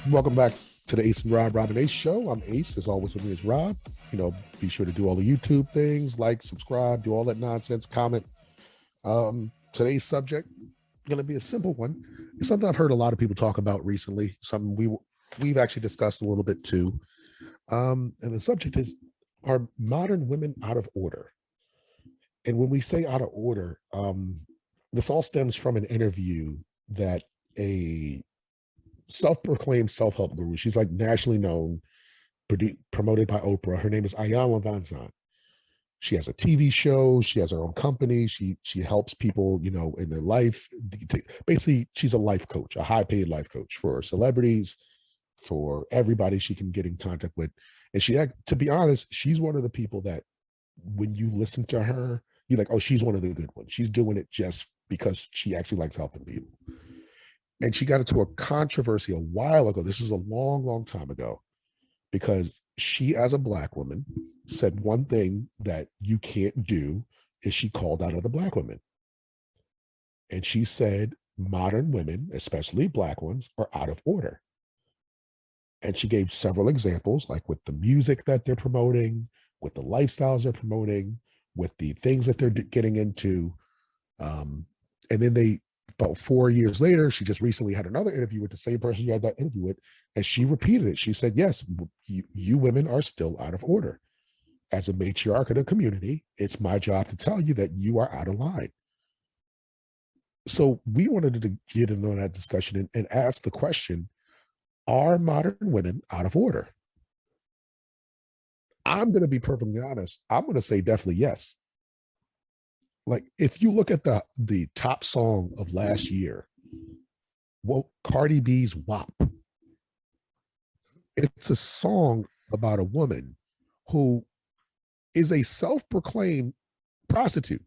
Welcome back to the Ace and Rob and Ace show. I'm Ace. As always, with me is Rob. Be sure to do all the YouTube things, like, subscribe, do all that nonsense, comment. Today's subject going to be a simple one. It's something I've heard a lot of people talk about recently. Something we've actually discussed a little bit too. And the subject is: are modern women out of order? And when we say out of order, this all stems from an interview that a self-proclaimed self-help guru. She's like nationally known, promoted by Oprah. Her name is Iyanla Vanzant. She has a TV show. She has her own company. She helps people, in their life. Basically, she's a life coach, a high-paid life coach for celebrities, for everybody she can get in contact with. And to be honest, she's one of the people that when you listen to her, you're like, oh, she's one of the good ones. She's doing it just because she actually likes helping people. And she got into a controversy a while ago. This was a long, long time ago, because she, as a Black woman, said one thing that you can't do is she called out other Black women. And she said modern women, especially Black ones, are out of order. And she gave several examples, like with the music that they're promoting, with the lifestyles they're promoting, with the things that they're getting into. And then about 4 years later, she just recently had another interview with the same person you had that interview with, and she repeated it. She said, yes, you women are still out of order. As a matriarch of the community, it's my job to tell you that you are out of line. So we wanted to get into that discussion and ask the question, are modern women out of order? I'm going to be perfectly honest. I'm going to say definitely yes. Like, if you look at the top song of last year, well, Cardi B's WAP. It's a song about a woman who is a self-proclaimed prostitute.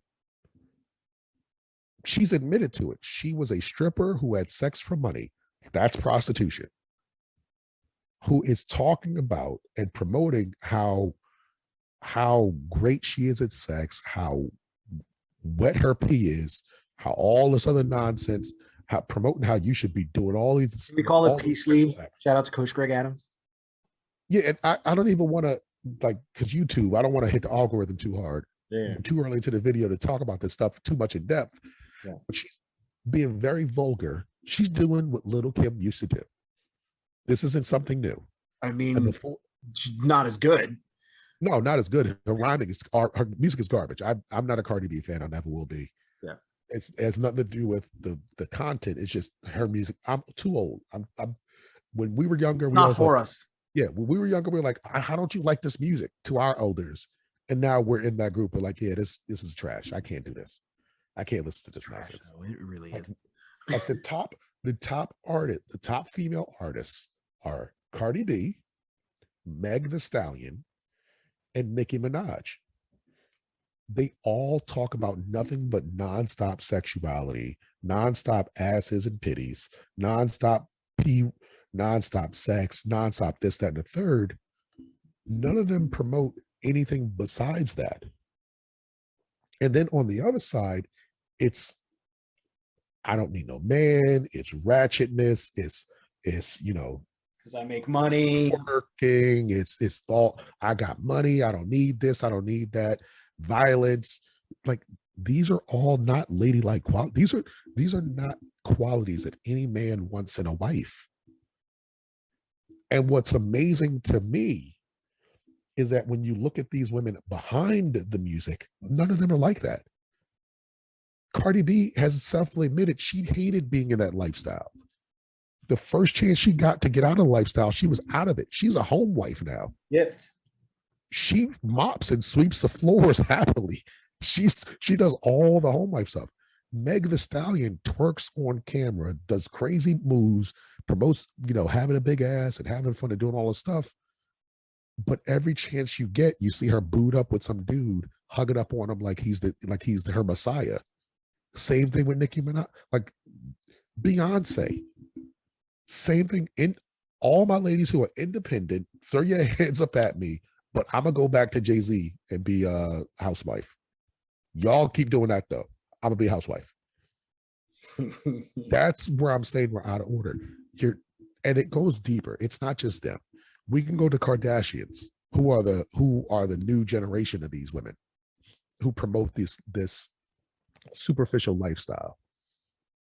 She's admitted to it. She was a stripper who had sex for money. That's prostitution. Who is talking about and promoting how great she is at sex, how wet her pee is, how all this other nonsense, how promoting how you should be doing all these. We call it peace leave. Shout out to Coach Greg Adams. Yeah, and I don't even want to, like, because YouTube, I don't want to hit the algorithm too hard. Yeah. Too early into the video to talk about this stuff too much in depth. Yeah. But she's being very vulgar. She's doing what Little Kim used to do. This isn't something new. I mean, not as good. No, not as good. Her rhyming is, her music is garbage. I'm not a Cardi B fan. I never will be. Yeah. It has nothing to do with the content. It's just her music. I'm too old. I'm when we were younger, it's not for us. Yeah, when we were younger, we were like, how don't you like this music, to our elders? And now we're in that group. We're like, yeah, this is trash. I can't do this. I can't listen to this nonsense. No, it really is. Like the top artist, the top female artists are Cardi B, Meg The Stallion, and Nicki Minaj. They all talk about nothing but nonstop sexuality, nonstop asses and titties, nonstop pee, nonstop sex, nonstop this, that, and the third. None of them promote anything besides that. And then on the other side, it's, I don't need no man. It's ratchetness. It's because I make money. Working. It's all, I got money. I don't need this. I don't need that. Violence. Like, these are all not ladylike qualities. These are not qualities that any man wants in a wife. And what's amazing to me is that when you look at these women behind the music, none of them are like that. Cardi B has selfly admitted she hated being in that lifestyle. The first chance she got to get out of the lifestyle, she was out of it. She's a home wife now. Yep. She mops and sweeps the floors happily. She does all the home life stuff. Meg The Stallion twerks on camera, does crazy moves, promotes, having a big ass and having fun and doing all this stuff. But every chance you get, you see her booed up with some dude, hugging up on him like he's her messiah. Same thing with Nicki Minaj, like Beyonce. Same thing. In all my ladies who are independent, throw your hands up at me, but I'm gonna go back to Jay-Z and be a housewife. Y'all keep doing that though. I'm gonna be a housewife. That's where I'm saying we're out of order. and it goes deeper. It's not just them. We can go to Kardashians, who are the new generation of these women who promote this superficial lifestyle.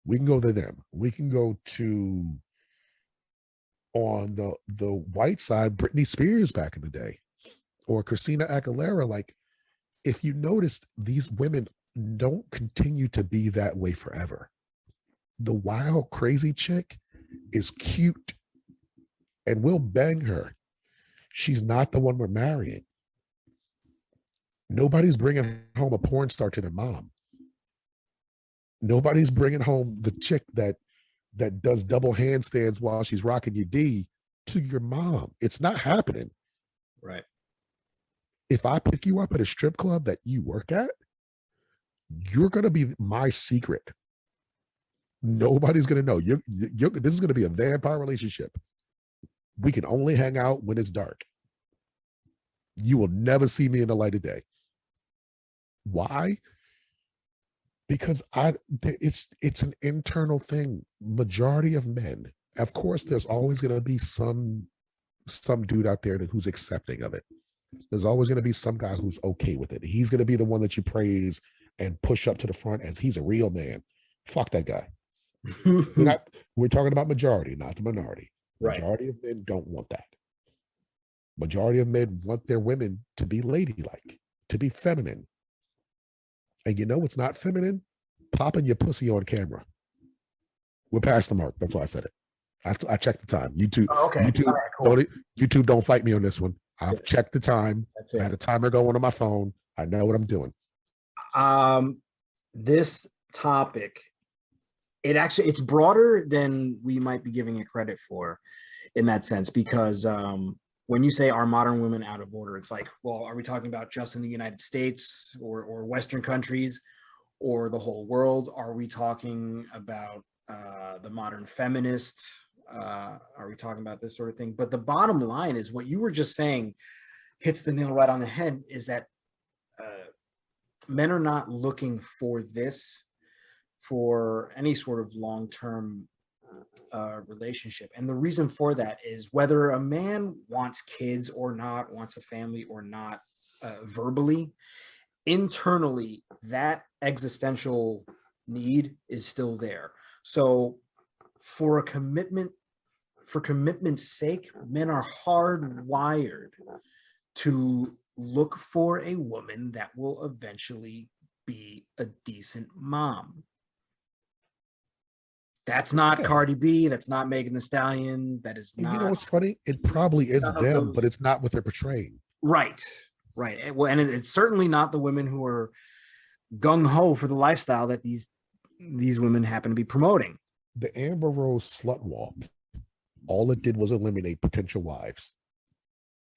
We can go to them. We can go to, on the white side, Britney Spears back in the day, or Christina Aguilera. Like, if you noticed, these women don't continue to be that way forever. The wild, crazy chick is cute and we'll bang her. She's not the one we're marrying. Nobody's bringing home a porn star to their mom. Nobody's bringing home the chick that does double handstands while she's rocking your D to your mom. It's not happening. Right. If I pick you up at a strip club that you work at, you're going to be my secret. Nobody's going to know. This is going to be a vampire relationship. We can only hang out when it's dark. You will never see me in the light of day. Why? Because it's an internal thing. Majority of men, of course, there's always going to be some dude out there who's accepting of it. There's always going to be some guy who's okay with it. He's going to be the one that you praise and push up to the front as he's a real man. Fuck that guy. We're talking about majority, not the minority. Right. Majority of men don't want that. Majority of men want their women to be ladylike, to be feminine. And you know what's not feminine? Popping your pussy on camera. We're past the mark. That's why I said it. I checked the time. YouTube, okay. YouTube, All right, cool. YouTube, don't fight me on this one. I've checked the time. I had a timer going on my phone. I know what I'm doing. This topic, it's broader than we might be giving it credit for, in that sense, because when you say are modern women out of order, it's like, well, are we talking about just in the United States or Western countries or the whole world? Are we talking about the modern feminist? Are we talking about this sort of thing? But the bottom line is what you were just saying hits the nail right on the head, is that men are not looking for this for any sort of long-term relationship. And the reason for that is whether a man wants kids or not, wants a family or not, verbally, internally, that existential need is still there. So for commitment's sake, men are hardwired to look for a woman that will eventually be a decent mom. That's not Cardi B. That's not Megan Thee Stallion. That is not. You know what's funny? It probably is them, but it's not what they're portraying. Right. Well, and it's certainly not the women who are gung ho for the lifestyle that these women happen to be promoting. The Amber Rose slut walk, all it did was eliminate potential wives.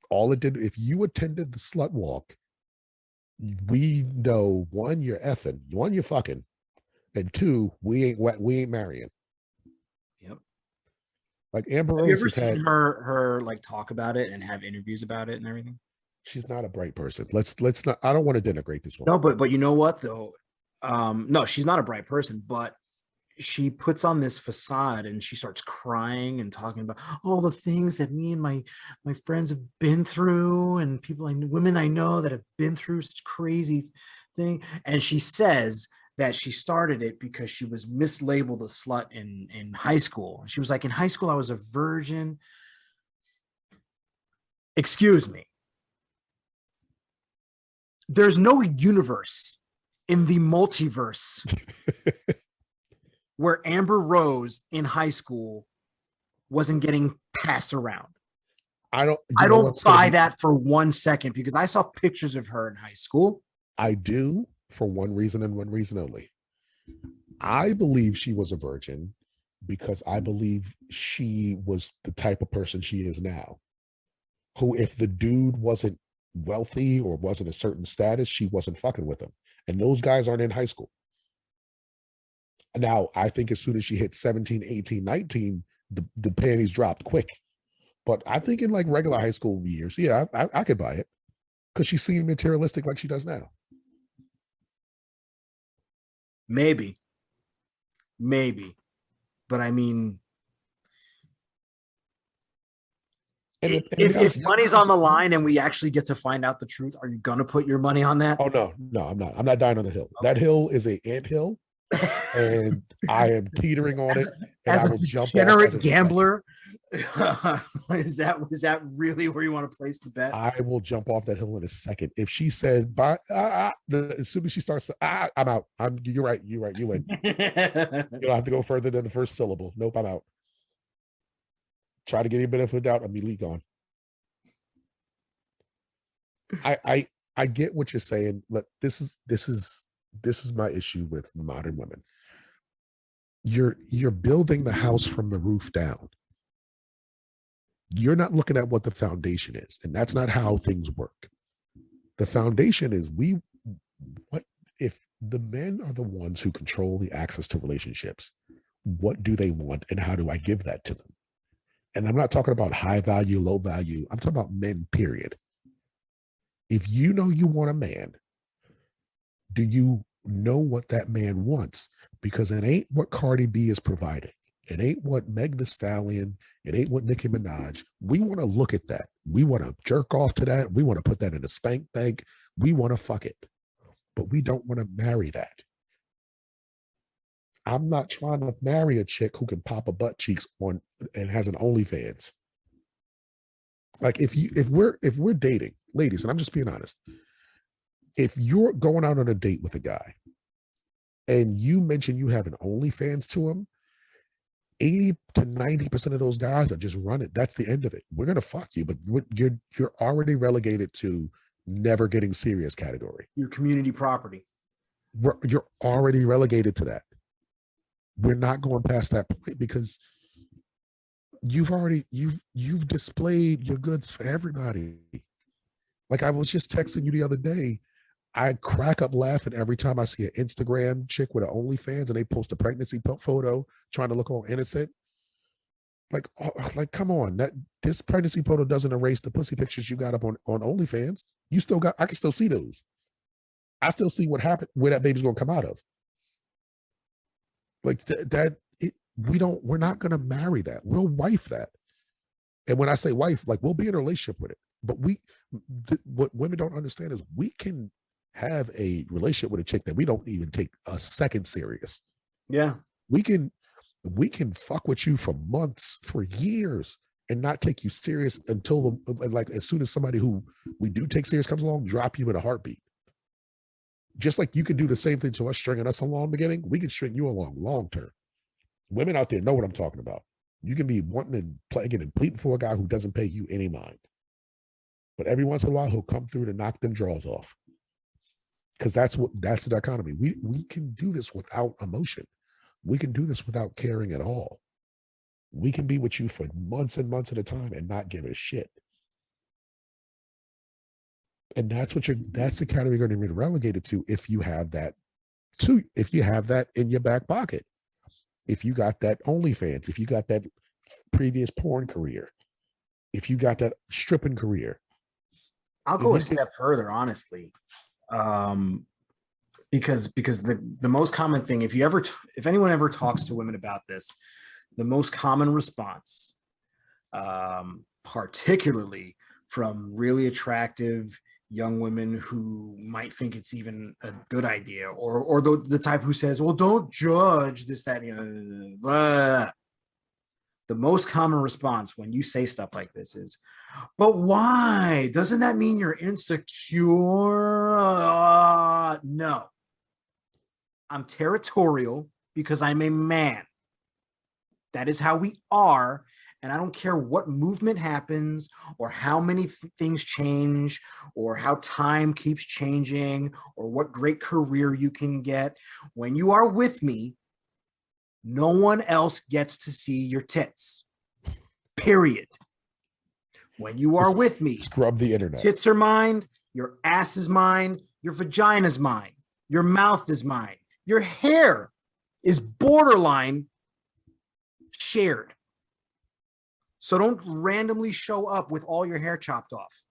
All it did, if you attended the slut walk, we know, one, you're effing, one, you're fucking, and two, we ain't marrying. Yep. Like Amber Rose, have you ever seen her like talk about it and have interviews about it and everything? She's not a bright person. Let's not. I don't want to denigrate this one. No, but you know what though? No, she's not a bright person, but she puts on this facade and she starts crying and talking about all the things that me and my friends have been through, and women I know that have been through such crazy thing. And she says that she started it because she was mislabeled a slut in high school. She was like, in high school, I was a virgin. Excuse me. There's no universe in the multiverse where Amber Rose in high school wasn't getting passed around. I don't buy that for 1 second, because I saw pictures of her in high school. I do, for one reason and one reason only. I believe she was a virgin because I believe she was the type of person she is now, who, if the dude wasn't wealthy or wasn't a certain status, she wasn't fucking with him. And those guys aren't in high school. Now, I think as soon as she hit 17, 18, 19, the panties dropped quick. But I think in like regular high school years, yeah, I could buy it, because she seemed materialistic like she does now. Maybe. But I mean, And to If, be honest, if young money's on girls. the line and we actually get to find out the truth, are you gonna put your money on that? Oh no, no, I'm not. I'm not dying on the hill. That hill is a ant hill, and I am teetering on as it, a, and as I a will jump off at degenerate a second. gambler, is that really where you want to place the bet? I will jump off that hill in a second. If she said, "Bye," as soon as she starts, I'm out. You're right. You're right. You win. You don't have to go further than the first syllable. Nope, I'm out. Try to get any benefit of doubt. I'm immediately gone. I get what you're saying, but this is my issue with modern women. You're building the house from the roof down. You're not looking at what the foundation is, and that's not how things work. The foundation is what if the men are the ones who control the access to relationships? What do they want, and how do I give that to them? And I'm not talking about high value, low value. I'm talking about men, period. If you know you want a man, do you know what that man wants? Because it ain't what Cardi B is providing. It ain't what Meg Thee Stallion. It ain't what Nicki Minaj. We want to look at that. We want to jerk off to that. We want to put that in a spank bank. We want to fuck it. But we don't want to marry that. I'm not trying to marry a chick who can pop a butt cheeks on and has an OnlyFans. Like if we're dating, ladies, and I'm just being honest, if you're going out on a date with a guy and you mention you have an OnlyFans to him, 80 to 90% of those guys are just run it. That's the end of it. We're gonna fuck you, but you're already relegated to never getting serious category. Your community property. You're already relegated to that. We're not going past that point because you've displayed your goods for everybody. Like I was just texting you the other day. I crack up laughing every time I see an Instagram chick with an OnlyFans and they post a pregnancy photo trying to look all innocent. Like, come on, this pregnancy photo doesn't erase the pussy pictures you got up on OnlyFans. I can still see those. I still see what happened, where that baby's gonna come out of. Like we're not gonna marry that. We'll wife that. And when I say wife, like we'll be in a relationship with it. But what women don't understand is we can have a relationship with a chick that we don't even take a second serious. Yeah. We can fuck with you for months, for years, and not take you serious until like as soon as somebody who we do take serious comes along, drop you in a heartbeat. Just like you can do the same thing to us, stringing us along in the beginning, we can string you along long term. Women out there know what I'm talking about. You can be wanting and plaguing and pleading for a guy who doesn't pay you any mind. But every once in a while, he'll come through to knock them draws off. Because that's the economy. We can do this without emotion. We can do this without caring at all. We can be with you for months and months at a time and not give a shit. And that's the category you're going to be relegated to if you have that in your back pocket. If you got that OnlyFans, if you got that previous porn career, if you got that stripping career. I'll go a step further, honestly. Because the most common thing, if anyone ever talks to women about this, the most common response, particularly from really attractive young women who might think it's even a good idea, or the type who says, well, don't judge this, that, blah. The most common response when you say stuff like this is, but why? Doesn't that mean you're insecure? No. I'm territorial because I'm a man. That is how we are. And I don't care what movement happens or how many things change or how time keeps changing or what great career you can get. When you are with me, no one else gets to see your tits. Period. When you are with me, scrub the internet. Tits are mine, your ass is mine, your vagina is mine, your mouth is mine, your hair is borderline shared. So don't randomly show up with all your hair chopped off,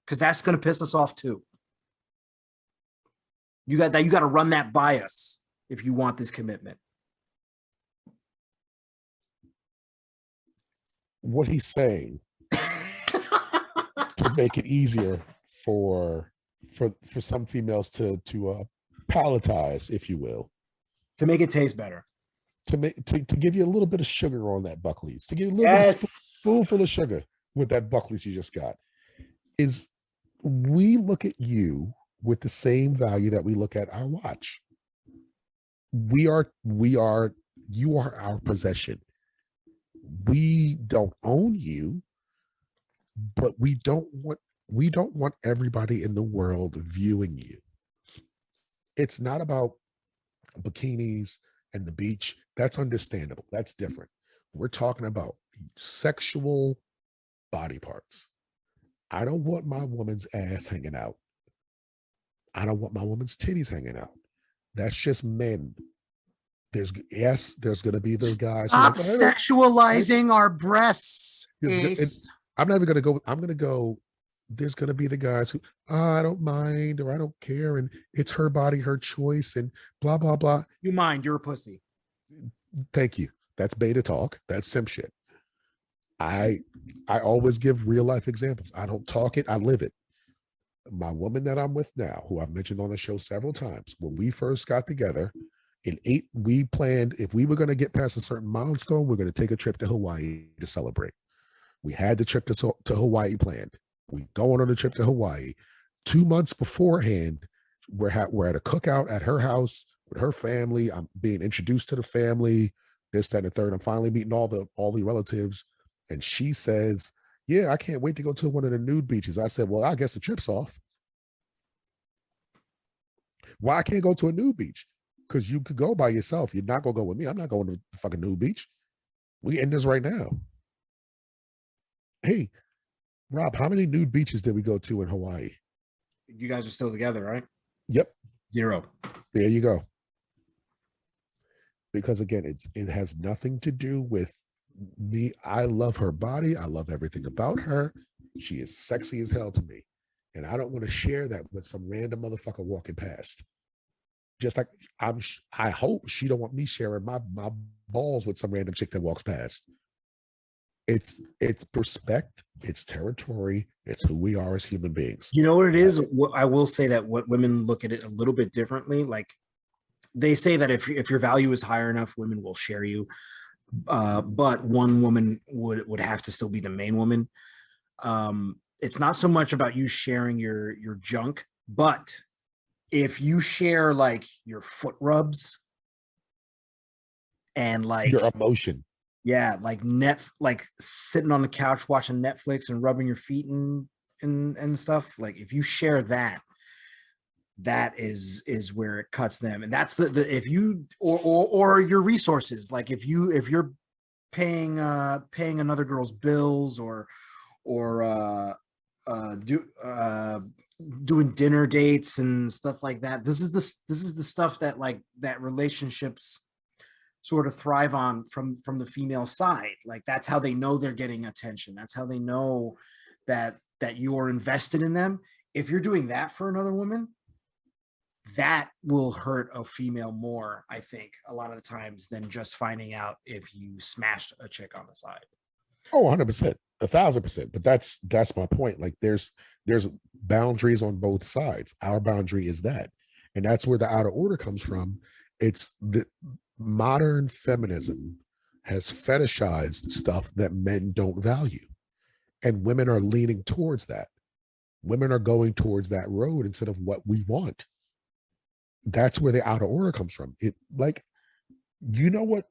because that's going to piss us off too. You got to run that by us if you want this commitment. What he's saying to make it easier for some females to palletize, if you will, To make it taste better. to give you a little bit of sugar on that Buckley's, to give you a little bit of Yes. spoonful of sugar with that Buckley's you just got. Is we look at you with the same value that we look at our watch. You are our possession. We don't own you, but we don't want everybody in the world viewing you. It's not about bikinis and the beach. That's understandable. That's different. We're talking about sexual body parts. I don't want my woman's ass hanging out. I don't want my woman's titties hanging out. That's just men. There's going to be those guys. Stop sexualizing our breasts. I'm not even going to go. I'm going to go. There's going to be the guys who, I don't mind, or I don't care, and it's her body, her choice, and blah blah blah. You mind? You're a pussy. Thank you. That's beta talk. That's sim shit. I always give real life examples. I don't talk it. I live it. My woman that I'm with now, who I've mentioned on the show several times, when we first got together, we planned if we were going to get past a certain milestone, we're going to take a trip to Hawaii to celebrate. We had the trip to Hawaii planned. We going on a trip to Hawaii. 2 months beforehand, we're at a cookout at her house with her family. I'm being introduced to the family, this, that, and the third. I'm finally meeting all the relatives. And she says, yeah, I can't wait to go to one of the nude beaches. I said, well, I guess the trip's off. Why I can't go to a nude beach? Because you could go by yourself. You're not going to go with me. I'm not going to the fucking nude beach. We end this right now. Hey, Rob, how many nude beaches did we go to in Hawaii? You guys are still together, right? Yep. 0. There you go. Because again, it has nothing to do with me. I love her body. I love everything about her. She is sexy as hell to me. And I don't want to share that with some random motherfucker walking past. Just like I hope she don't want me sharing my balls with some random chick that walks past. It's respect, it's territory, it's who we are as human beings. You know what it is? I will say that what women look at it a little bit differently. Like they say that if your value is higher enough, women will share you. But one woman would have to still be the main woman. It's not so much about you sharing your junk, but if you share like your foot rubs and like your emotion, yeah, like like sitting on the couch watching Netflix and rubbing your feet and stuff, like if you share that is where it cuts them. And that's the if you or your resources, like if you're paying another girl's bills or doing dinner dates and stuff like that. This is the stuff that that relationships sort of thrive on from the female side. Like that's how they know they're getting attention. That's how they know that you're invested in them. If you're doing that for another woman, that will hurt a female more, I think, a lot of the times than just finding out if you smashed a chick on the side. Oh, 100%, 1,000%. But that's my point. Like there's boundaries on both sides. Our boundary is that, and that's where the outer order comes from. It's the modern feminism has fetishized stuff that men don't value, and women are leaning towards that. Women are going towards that road instead of what we want. That's where the outer order comes from. It like, you know what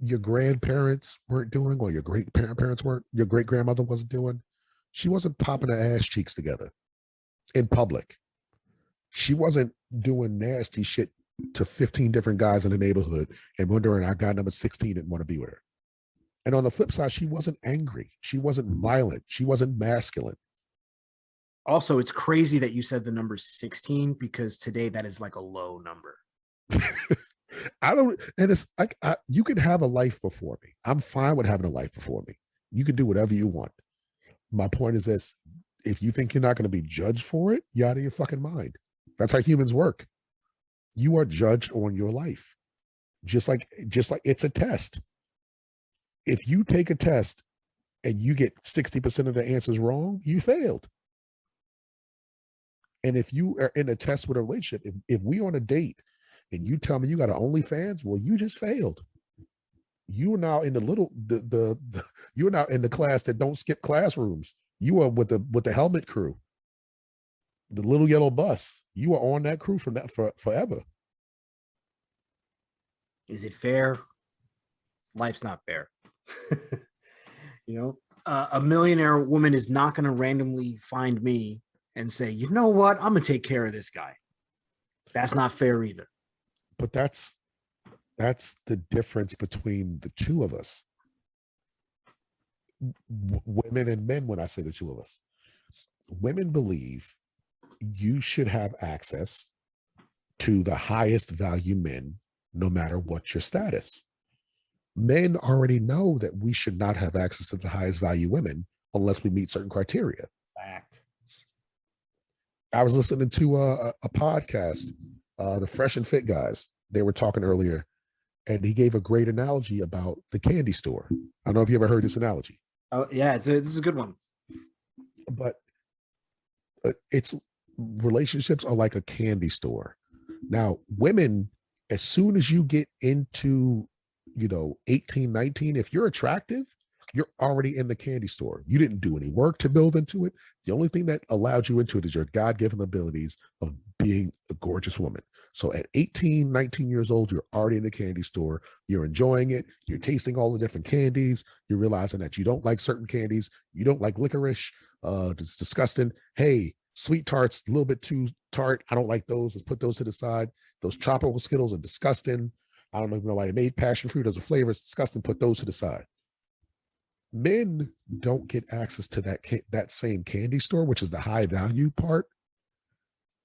your grandparents weren't doing, or your great parents weren't, your great grandmother wasn't doing. She wasn't popping her ass cheeks together in public. She wasn't doing nasty shit to 15 different guys in the neighborhood and wondering I got number 16 and want to be with her. And on the flip side, she wasn't angry. She wasn't violent. She wasn't masculine. Also, it's crazy that you said the number 16 because today that is like a low number. And it's like, you can have a life before me. I'm fine with having a life before me. You can do whatever you want. My point is this: if you think you're not going to be judged for it, you're out of your fucking mind. That's how humans work. You are judged on your life. Just like it's a test. If you take a test and you get 60% of the answers wrong, you failed. And if you are in a test with a relationship, if we on a date and you tell me you got an OnlyFans, well, you just failed. You are now in the little the you're now in the class that don't skip classrooms. You are with the helmet crew, the little yellow bus. You are on that crew from that for forever. Is it fair? Life's not fair. You know, a millionaire woman is not going to randomly find me and say, you know what, I'm going to take care of this guy. That's not fair either. But that's the difference between the two of us, women and men. When I say the two of us, women believe you should have access to the highest value men, no matter what your status. Men already know that we should not have access to the highest value women unless we meet certain criteria. Fact. I was listening to a podcast, the Fresh and Fit guys. They were talking earlier, and he gave a great analogy about the candy store. I don't know if you ever heard this analogy. Oh yeah, this is a good one. But it's relationships are like a candy store. Now, women, as soon as you get into 18, 19, if you're attractive, you're already in the candy store. You didn't do any work to build into it. The only thing that allowed you into it is your God-given abilities of being a gorgeous woman. So at 18, 19 years old, you're already in the candy store. You're enjoying it. You're tasting all the different candies. You're realizing that you don't like certain candies. You don't like licorice. It's disgusting. Hey, sweet tarts, a little bit too tart. I don't like those. Let's put those to the side. Those tropical Skittles are disgusting. I don't even know why they made passion fruit as a flavor. It's disgusting. Put those to the side. Men don't get access to that same candy store, which is the high value part,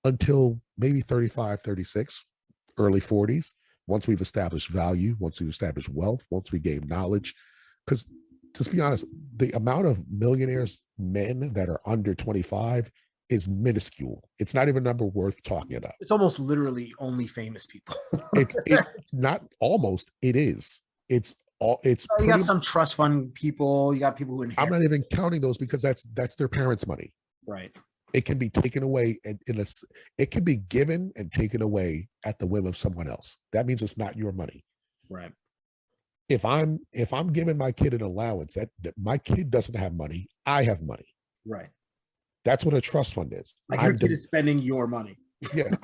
until maybe 35, 36, early 40s. Once we've established value, once we've established wealth, once we gain knowledge. Because just be honest, the amount of millionaires, men that are under 25 is minuscule. It's not even a number worth talking about. It's almost literally only famous people. It's not almost, it is. It's you got some trust fund people, you got people who inherit. I'm not even counting those because that's their parents' money. Right. It can be taken away and it can be given and taken away at the whim of someone else. That means it's not your money. Right. If I'm giving my kid an allowance, that my kid doesn't have money, I have money. Right. That's what a trust fund is. Like your kid is spending your money. Yeah,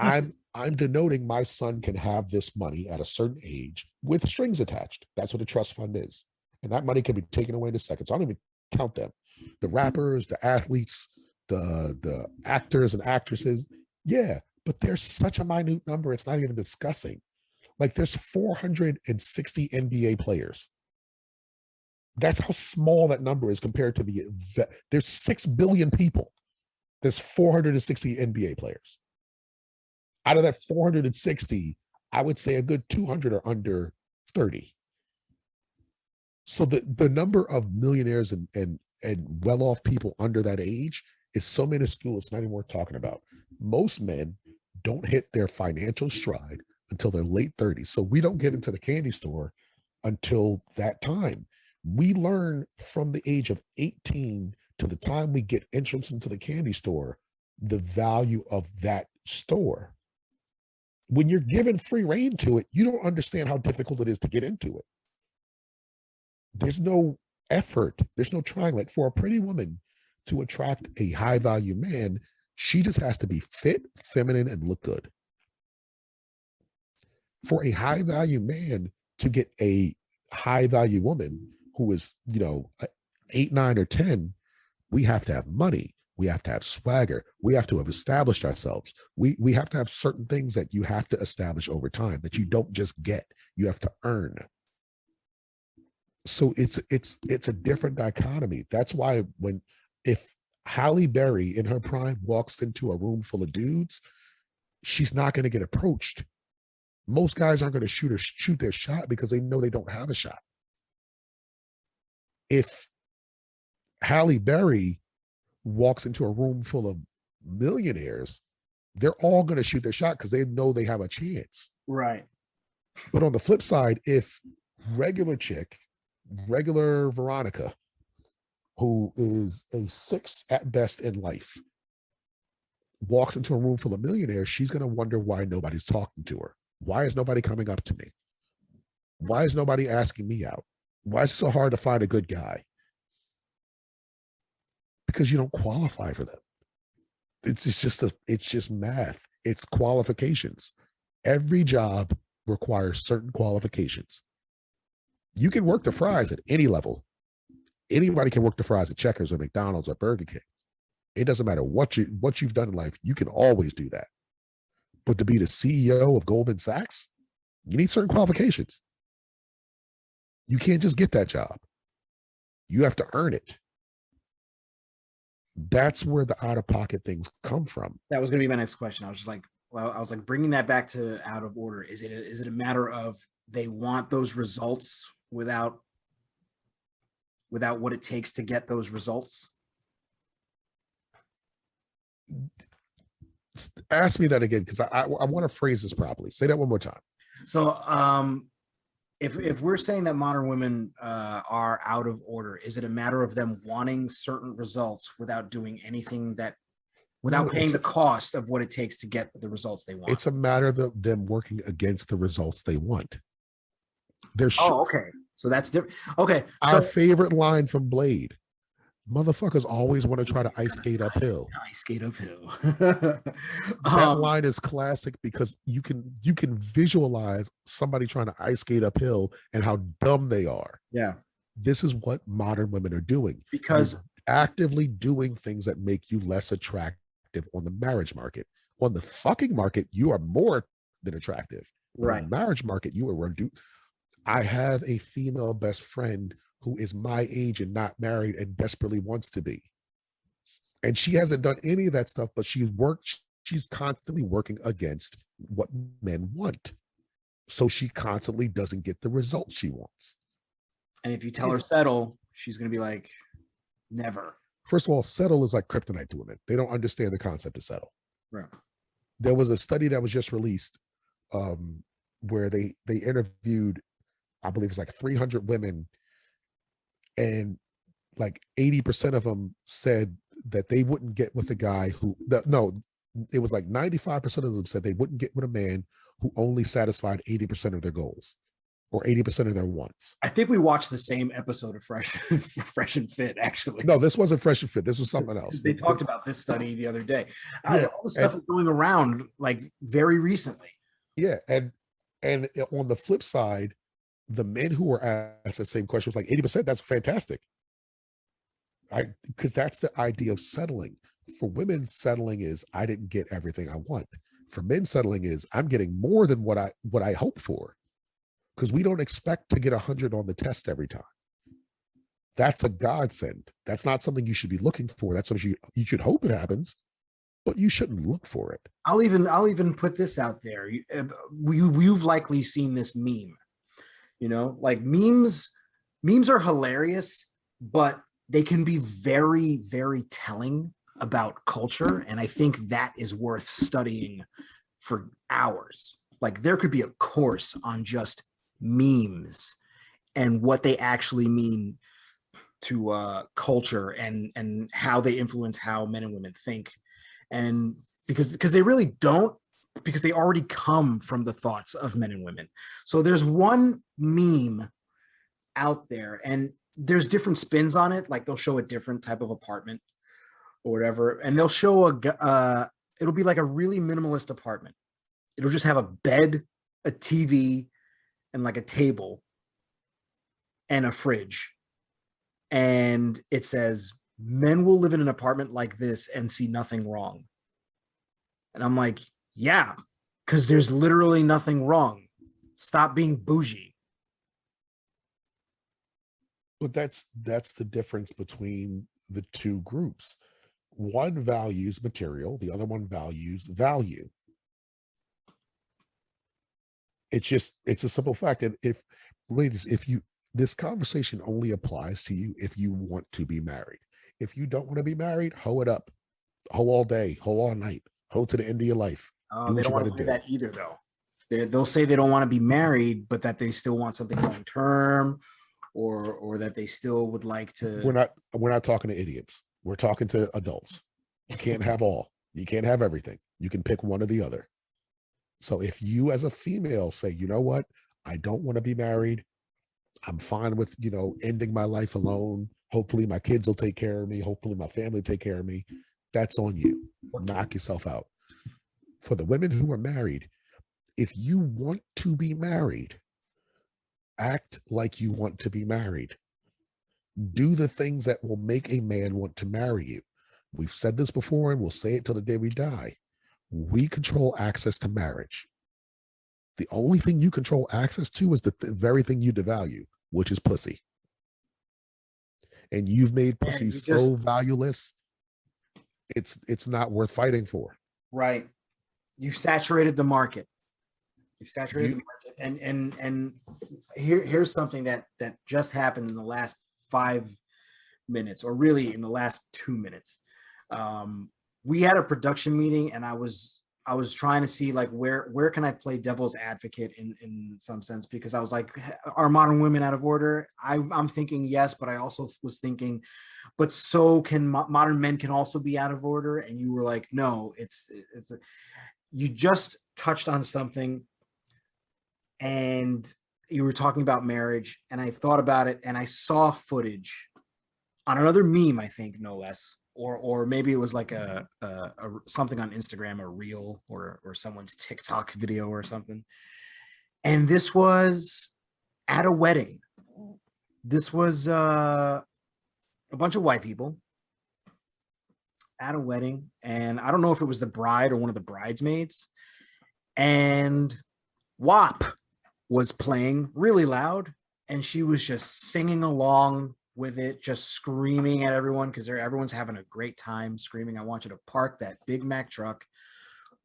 I'm denoting my son can have this money at a certain age with strings attached. That's what a trust fund is. And that money can be taken away in a second. So I don't even count them. The rappers, the athletes, the actors and actresses. Yeah, but there's such a minute number, it's not even discussing. Like there's 460 NBA players. That's how small that number is compared to there's 6 billion people. There's 460 NBA players. Out of that 460, I would say a good 200 are under 30. So the number of millionaires and well-off people under that age is so minuscule, it's not even worth talking about. Most men don't hit their financial stride until their late 30s. So we don't get into the candy store until that time. We learn from the age of 18 to the time we get entrance into the candy store, the value of that store. When you're given free reign to it, you don't understand how difficult it is to get into it. There's no effort. There's no trying. Like for a pretty woman to attract a high value man, she just has to be fit, feminine, and look good. For a high value man to get a high value woman who is, 8, 9, or 10, we have to have money. We have to have swagger. We have to have established ourselves. We have to have certain things that you have to establish over time that you don't just get. You have to earn. So it's a different dichotomy. That's why if Halle Berry in her prime walks into a room full of dudes, she's not going to get approached. Most guys aren't going to shoot their shot because they know they don't have a shot. If Halle Berry walks into a room full of millionaires, they're all going to shoot their shot because they know they have a chance. Right. But on the flip side, if regular Veronica, who is a 6 at best in life, walks into a room full of millionaires, she's going to wonder why nobody's talking to her. Why is nobody coming up to me? Why is nobody asking me out? Why is it so hard to find a good guy? Because you don't qualify for them. It's just math. It's qualifications. Every job requires certain qualifications. You can work the fries at any level. Anybody can work the fries at Checkers or McDonald's or Burger King. It doesn't matter what you've done in life. You can always do that. But to be the CEO of Goldman Sachs, you need certain qualifications. You can't just get that job. You have to earn it. That's where the out-of-pocket things come from. That was going to be my next question. I was just like, well, I was like bringing that back to out of order. Is it a matter of they want those results without what it takes to get those results? Ask me that again, because I want to phrase this properly. Say that one more time. So, if we're saying that modern women are out of order, is it a matter of them wanting certain results without doing anything without paying the cost of what it takes to get the results they want? It's a matter of them working against the results they want. Okay. So that's different. Okay. Our favorite line from Blade: motherfuckers always want to try to ice skate uphill. Ice skate uphill. That line is classic because you can visualize somebody trying to ice skate uphill and how dumb they are. Yeah. This is what modern women are doing. Because you're actively doing things that make you less attractive on the marriage market. On the fucking market, you are more than attractive. Right. On the marriage market, you are reduced. I have a female best friend who is my age and not married and desperately wants to be. And she hasn't done any of that stuff, but she's constantly working against what men want. So she constantly doesn't get the results she wants. And if you tell her settle, she's going to be like, never. First of all, settle is like kryptonite to women. They don't understand the concept of settle. Right. There was a study that was just released where they interviewed, I believe it's like 300 women, and like 80% of them said that they wouldn't get with a guy it was like 95% of them said they wouldn't get with a man who only satisfied 80% of their goals or 80% of their wants. I think we watched the same episode of Fresh and Fit, actually. No, this wasn't Fresh and Fit. This was something else. They talked about this study the other day. Yeah, all the stuff is going around like very recently. Yeah. And on the flip side, the men who were asked the same question was like 80%. That's fantastic. Because that's the idea of settling. For women, settling is I didn't get everything I want. For men, settling is I'm getting more than what I hope for. Because we don't expect to get 100 on the test every time. That's a godsend. That's not something you should be looking for. That's something you should hope it happens, but you shouldn't look for it. I'll even put this out there. You've likely seen this meme. You know, like memes are hilarious, but they can be very, very telling about culture. And I think that is worth studying for hours. Like there could be a course on just memes and what they actually mean to culture and how they influence how men and women think. And because they really don't, because they already come from the thoughts of men and women. So there's one meme out there and there's different spins on it. Like they'll show a different type of apartment or whatever. And they'll show it'll be like a really minimalist apartment. It'll just have a bed, a TV, and like a table and a fridge. And it says, men will live in an apartment like this and see nothing wrong. And I'm like, yeah, because there's literally nothing wrong. Stop being bougie. But that's the difference between the two groups. One values material, the other one values value. It's a simple fact. And ladies, this conversation only applies to you if you want to be married. If you don't want to be married, hoe it up. Hoe all day, hoe all night, hoe to the end of your life. They don't want to do that either, though. They'll say they don't want to be married, but that they still want something long term, or that they still would like to. We're not talking to idiots. We're talking to adults. You can't have all. You can't have everything. You can pick one or the other. So if you as a female say, you know what, I don't want to be married. I'm fine with, ending my life alone. Hopefully my kids will take care of me. Hopefully my family will take care of me. That's on you. Knock yourself out. For the women who are married, if you want to be married, act like you want to be married. Do the things that will make a man want to marry you. We've said this before and we'll say it till the day we die. We control access to marriage. The only thing you control access to is the very thing you devalue, which is pussy. And you've made pussy so valueless, it's not worth fighting for. Right. You've saturated the market. You've saturated the market. And here's something that just happened in the last 5 minutes, or really in the last 2 minutes. We had a production meeting, and I was trying to see like where can I play devil's advocate in some sense, because I was like, are modern women out of order? I'm thinking yes, but I also was thinking, but so can modern men can also be out of order. And you were like, no, you just touched on something, and you were talking about marriage, and I thought about it, and I saw footage on another meme, I think, no less, or maybe it was like a something on Instagram, a reel, or someone's TikTok video or something. And this was at a wedding. This was a bunch of white people at a wedding, and I don't know if it was the bride or one of the bridesmaids, and WAP was playing really loud, and she was just singing along with it, just screaming at everyone, because everyone's having a great time, screaming, I want you to park that Big Mac truck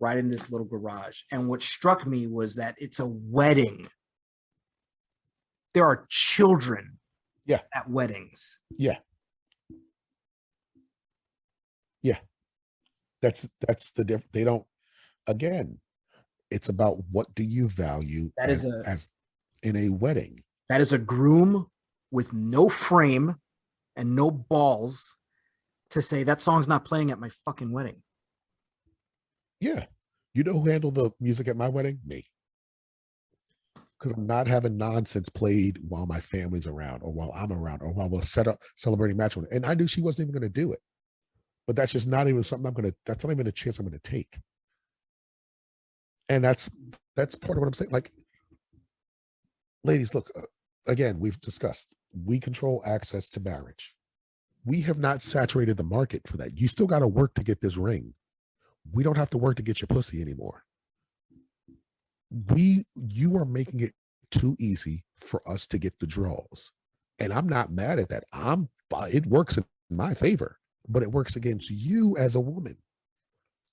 right in this little garage. And what struck me was that it's a wedding. There are children at weddings. Yeah. That's the difference. They don't, again, it's about what do you value as in a wedding. That is a groom with no frame and no balls to say that song's not playing at my fucking wedding. Yeah. You know who handled the music at my wedding? Me. Because I'm not having nonsense played while my family's around, or while I'm around, or while we're celebrating matrimony. And I knew she wasn't even going to do it. But that's just not even something that's not even a chance I'm going to take. And that's part of what I'm saying. Like, ladies, look, again, we've discussed, we control access to marriage. We have not saturated the market for that. You still got to work to get this ring. We don't have to work to get your pussy anymore. You are making it too easy for us to get the draws. And I'm not mad at that. It works in my favor, but it works against you as a woman.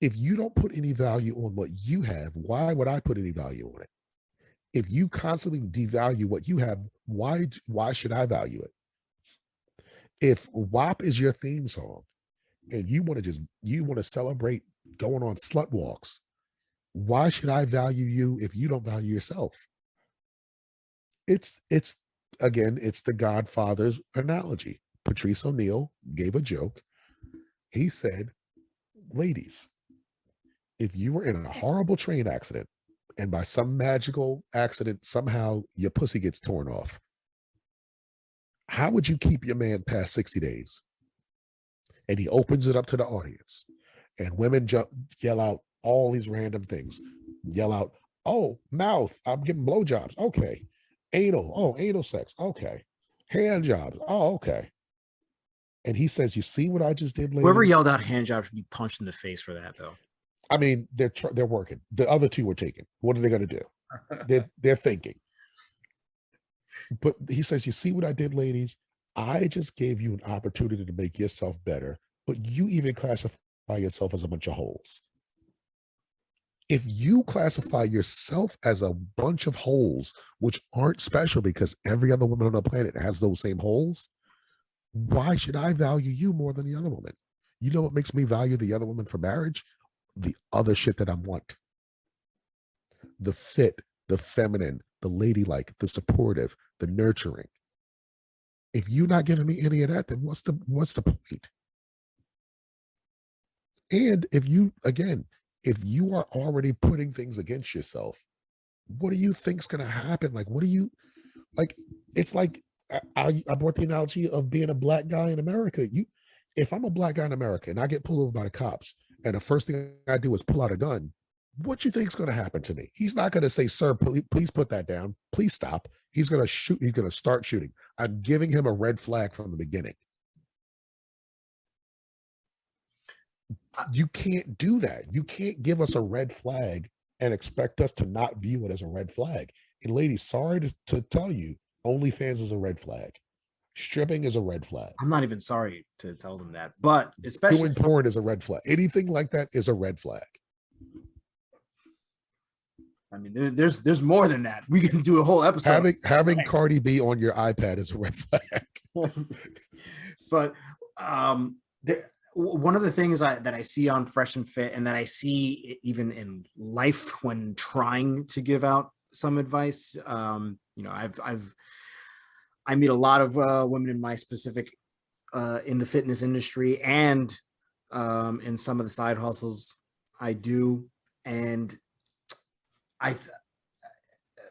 If you don't put any value on what you have, why would I put any value on it? If you constantly devalue what you have, why should I value it? If WAP is your theme song and you want to celebrate going on slut walks, why should I value you if you don't value yourself? It's the Godfather's analogy. Patrice O'Neal gave a joke. He said, ladies, if you were in a horrible train accident and by some magical accident, somehow your pussy gets torn off, how would you keep your man past 60 days? And he opens it up to the audience, and women yell out all these random things. Yell out, oh, mouth, I'm getting blowjobs. Okay. Anal, oh, anal sex. Okay. Hand jobs. Oh, okay. And he says, you see what I just did, ladies? Whoever yelled out hand job should be punched in the face for that, though. I mean, they're working. The other two were taken. What are they going to do? They're thinking. But he says, you see what I did, ladies? I just gave you an opportunity to make yourself better, but you even classify yourself as a bunch of holes. If you classify yourself as a bunch of holes, which aren't special because every other woman on the planet has those same holes, why should I value you more than the other woman? You know what makes me value the other woman for marriage? The other shit that I want. The fit, the feminine, the ladylike, the supportive, the nurturing. If you're not giving me any of that, then what's the point? And if you are already putting things against yourself, what do you think's going to happen? Like, what do you like? It's like I brought the analogy of being a black guy in America. If I'm a black guy in America and I get pulled over by the cops, and the first thing I do is pull out a gun, what you think's going to happen to me? He's not going to say, "Sir, please put that down. Please stop." He's going to shoot. He's going to start shooting. I'm giving him a red flag from the beginning. You can't do that. You can't give us a red flag and expect us to not view it as a red flag. And ladies, sorry to tell you, OnlyFans is a red flag. Stripping is a red flag. I'm not even sorry to tell them that, but especially Doing porn is a red flag. Anything like that is a red flag. I mean, there's more than that. We can do a whole episode. Having Cardi B on your iPad is a red flag. But one of the things that I see on Fresh and Fit, and that I see even in life when trying to give out some advice, I meet a lot of women in my specific in the fitness industry and in some of the side hustles I do, and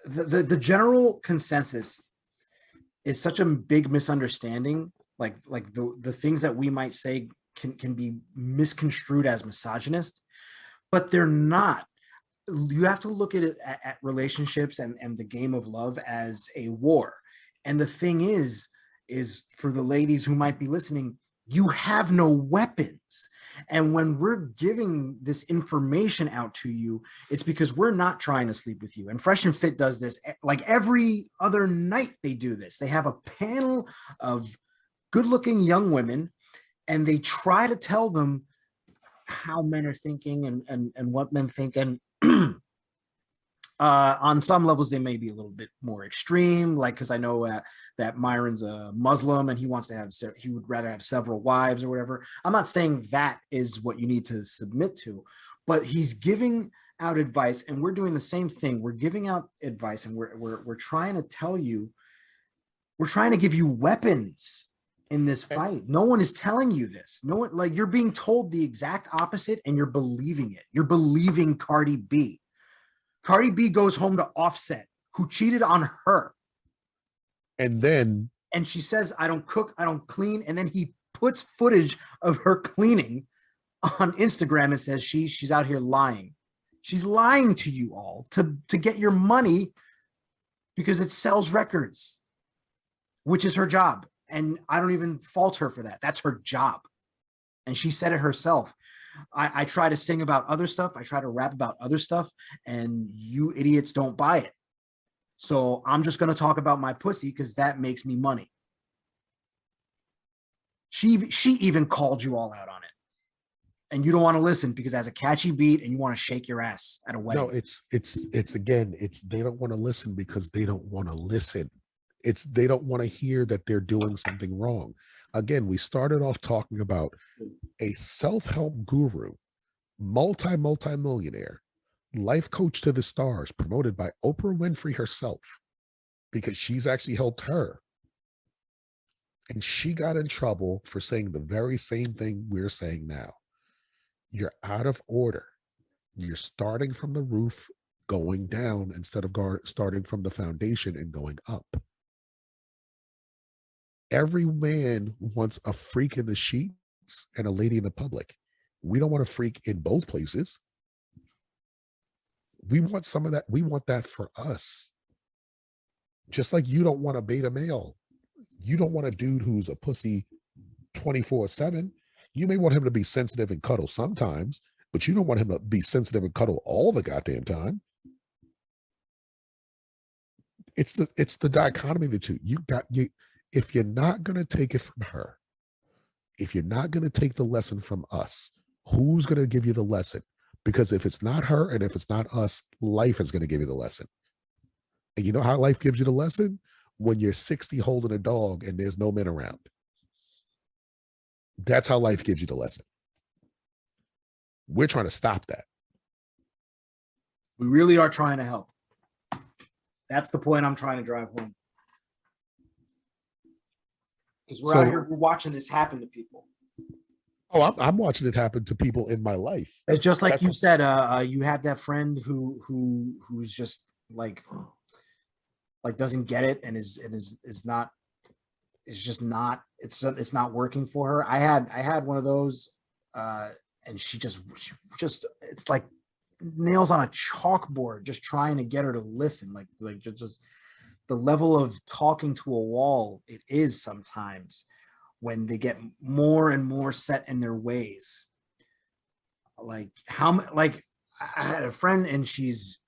the general consensus is such a big misunderstanding. Like the things that we might say can be misconstrued as misogynist, but they're not. You have to look at it at relationships and the game of love as a war. And the thing is for the ladies who might be listening, you have no weapons. And when we're giving this information out to you, it's because we're not trying to sleep with you. And Fresh and Fit does this like every other night. They do this. They have a panel of good-looking young women, and they try to tell them how men are thinking and what men think. And on some levels, they may be a little bit more extreme, like, because I know that Myron's a Muslim and he would rather have several wives or whatever. I'm not saying that is what you need to submit to, but he's giving out advice, and we're doing the same thing. We're giving out advice, and we're trying to tell you, we're trying to give you weapons in this fight. No one is telling you this. No one, like, you're being told the exact opposite, and you're believing it. You're believing Cardi B. Cardi B goes home to Offset, who cheated on her. And she says, "I don't cook, I don't clean." And then he puts footage of her cleaning on Instagram and says she's out here lying. She's lying to you all to get your money because it sells records, which is her job. And I don't even fault her for that. That's her job. And she said it herself. I try to sing about other stuff. I try to rap about other stuff, and you idiots don't buy it. So I'm just going to talk about my pussy because that makes me money. She even called you all out on it, and you don't want to listen because it has a catchy beat and you want to shake your ass at a wedding. No, it's again, they don't want to listen because they don't want to listen. They don't want to hear that they're doing something wrong. Again, we started off talking about a self-help guru, multi-millionaire, life coach to the stars, promoted by Oprah Winfrey herself, because she's actually helped her. And she got in trouble for saying the very same thing we're saying now. You're out of order. You're starting from the roof, going down instead of starting from the foundation and going up. Every man wants a freak in the sheets and a lady in the public. We don't want a freak in both places. We want some of that. We want that for us. Just like you don't want a beta male. You don't want a dude who's a pussy 24/7. You may want him to be sensitive and cuddle sometimes, but you don't want him to be sensitive and cuddle all the goddamn time. It's the dichotomy of the two. If you're not going to take it from her, if you're not going to take the lesson from us, who's going to give you the lesson? Because if it's not her and if it's not us, life is going to give you the lesson. And you know how life gives you the lesson? When you're 60 holding a dog and there's no men around. That's how life gives you the lesson. We're trying to stop that. We really are trying to help. That's the point I'm trying to drive home. Because we're out here, we're watching this happen to people. Oh, I'm watching it happen to people in my life. It's just like That's you said, you have that friend who's just like doesn't get it and is not is just not it's not working for her. I had one of those, and she just it's like nails on a chalkboard, just trying to get her to listen. Like just the level of talking to a wall it is sometimes when they get more and more set in their ways. Like like I had a friend and she's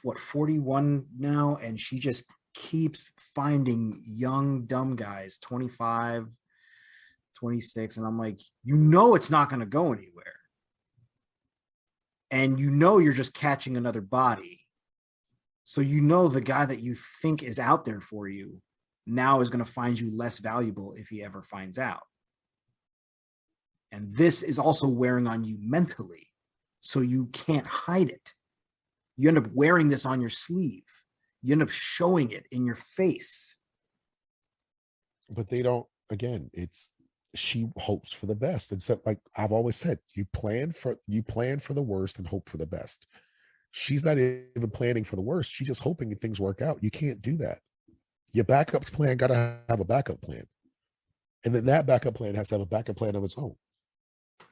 what 41 now, and she just keeps finding young dumb guys 25, 26, and I'm like, it's not going to go anywhere, and you're just catching another body, so the guy that you think is out there for you now is going to find you less valuable if he ever finds out. And this is also wearing on you mentally, so you can't hide it. You end up wearing this on your sleeve. You end up showing it in your face. but they don't. Again, it's she hopes for the best. And so, like I've always said, you plan for the worst and hope for the best. She's not even planning for the worst. She's just hoping that things work out. You can't do that. Your backup plan got to have a backup plan, and then that backup plan has to have a backup plan of its own.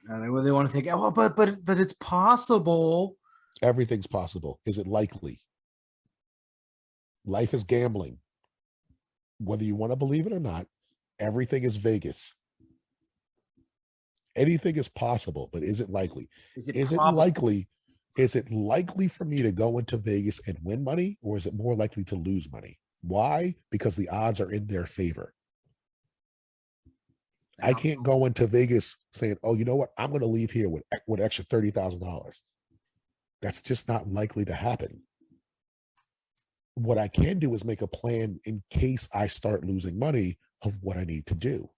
They want to think, oh, but it's possible. Everything's possible. Is it likely? Life is gambling. Whether you want to believe it or not, everything is Vegas. Anything is possible, but is it likely? Is it likely? Is it likely for me to go into Vegas and win money, or is it more likely to lose money? Why? Because the odds are in their favor. I can't go into Vegas saying, "Oh, you know what? I'm going to leave here with extra $30,000." That's just not likely to happen. What I can do is make a plan in case I start losing money of what I need to do.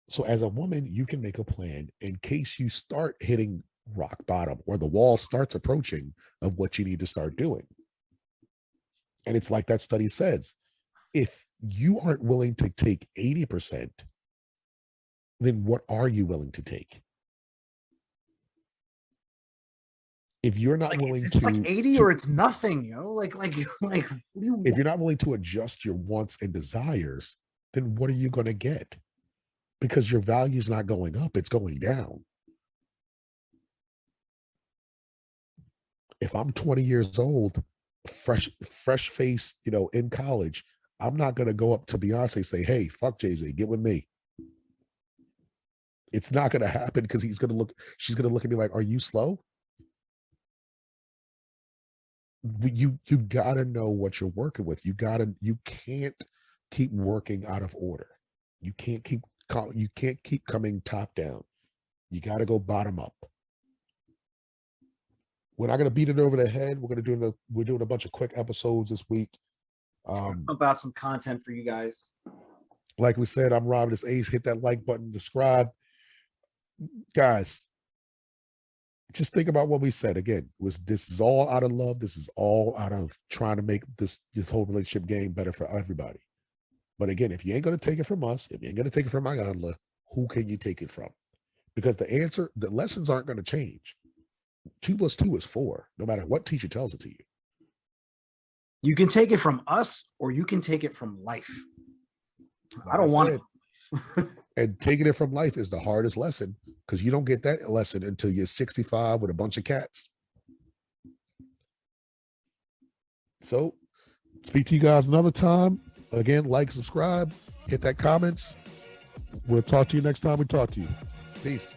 So as a woman, you can make a plan in case you start hitting rock bottom or the wall starts approaching of what you need to start doing. And it's like that study says, if you aren't willing to take 80%, then what are you willing to take? If you're not willing it's to, like 80 or it's nothing, like if you're not willing to adjust your wants and desires, then what are you going to get? Because your value is not going up, it's going down. If I'm 20 years old, fresh face, in college, I'm not going to go up to Beyonce and say, "Hey, fuck Jay-Z, get with me." It's not going to happen because she's going to look at me like, "Are you slow?" You got to know what you're working with. You can't keep working out of order. You can't keep coming top down. You got to go bottom up. We're not going to beat it over the head. We're doing a bunch of quick episodes this week. About some content for you guys. Like we said, I'm Rob. This Ace. Hit that like button. Subscribe, guys. Just think about what we said again. This is all out of love. This is all out of trying to make this whole relationship game better for everybody. But again, if you ain't going to take it from us, if you ain't going to take it from Iyanla, who can you take it from? Because the lessons aren't going to change. 2 + 2 is 4, no matter what teacher tells it to you. You can take it from us, or you can take it from life. I don't want it. And taking it from life is the hardest lesson, because you don't get that lesson until you're 65 with a bunch of cats. So, speak to you guys another time. Again, like, subscribe, hit that comments. We'll talk to you next time we talk to you. Peace.